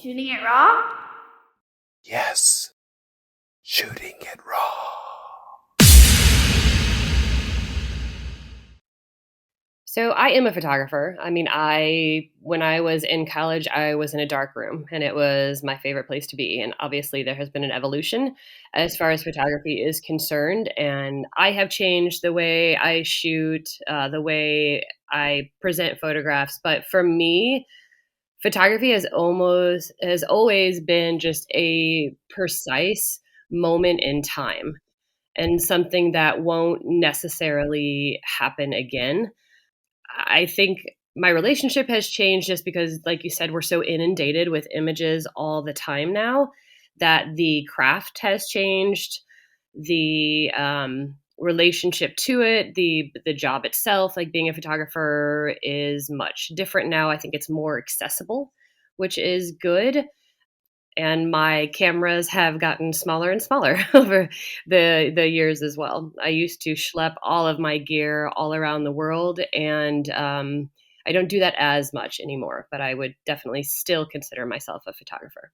Shooting it raw? Yes. Shooting it raw. So I am a photographer. I mean, when I was in college, I was in a dark room and it was my favorite place to be. And obviously there has been an evolution as far as photography is concerned. And I have changed the way I shoot, the way I present photographs. But for me, photography has always been just a precise moment in time and something that won't necessarily happen again. I think my relationship has changed just because, like you said, we're so inundated with images all the time now that the craft has changed, the relationship to it, the job itself, like being a photographer, is much different now. I think it's more accessible, which is good. And my cameras have gotten smaller and smaller over the years as well. I used to schlep all of my gear all around the world, and I don't do that as much anymore, but I would definitely still consider myself a photographer.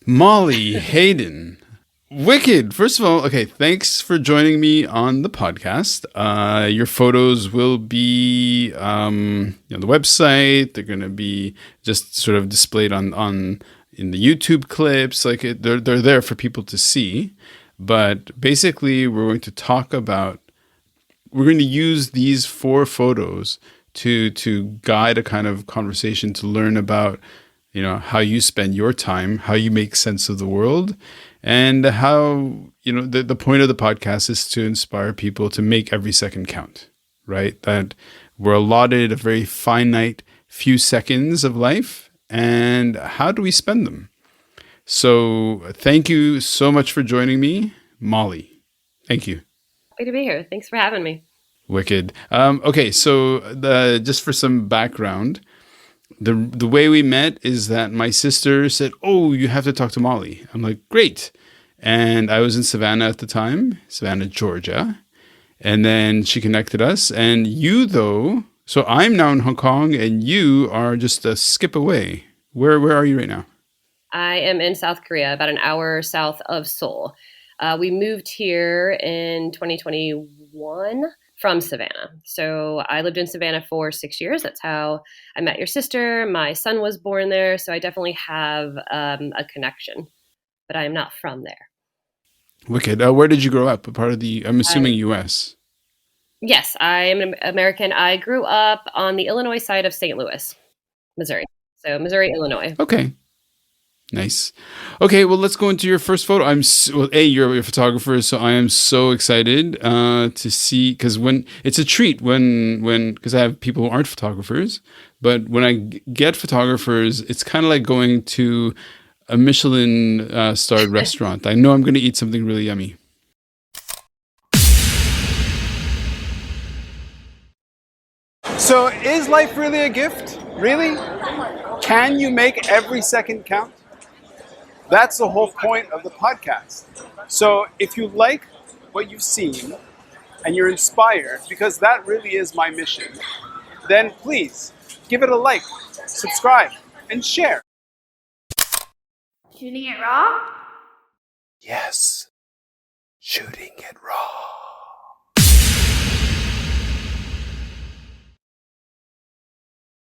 Molly Hayden. Wicked. First of all, okay, thanks for joining me on the podcast. Your photos will be on the website. They're going to be just sort of displayed on in the YouTube clips. Like they're there for people to see. But basically, we're going to use these 4 photos to guide a kind of conversation, to learn about how you spend your time, how you make sense of the world, and how, the point of the podcast is to inspire people to make every second count, right? That we're allotted a very finite few seconds of life, and how do we spend them? So thank you so much for joining me, Molly. Thank you. Happy to be here. Thanks for having me. Wicked. Okay, so just for some background, the way we met is that my sister said, "Oh, you have to talk to Molly." I'm like, "Great." And I was in Savannah at the time, Savannah, Georgia. And then she connected us. And you, though, so I'm now in Hong Kong and you are just a skip away. Where are you right now? I am in South Korea, about an hour south of Seoul. We moved here in 2021 from Savannah. So I lived in Savannah for 6 years. That's how I met your sister. My son was born there. So I definitely have a connection, but I am not from there. Wicked. Where did you grow up? I'm assuming U.S. Yes, I am an American. I grew up on the Illinois side of St. Louis, Missouri. So Missouri, Illinois. Okay. Nice. Okay, well, let's go into your first photo. You're a photographer, so I am so excited to see, because when it's a treat because I have people who aren't photographers, but when I get photographers, it's kind of like going to a Michelin starred restaurant. I know I'm going to eat something really yummy. So is life really a gift? Really? Can you make every second count? That's the whole point of the podcast. So if you like what you've seen and you're inspired, because that really is my mission, then please give it a like, subscribe, and share. Shooting it raw? Yes. Shooting it raw.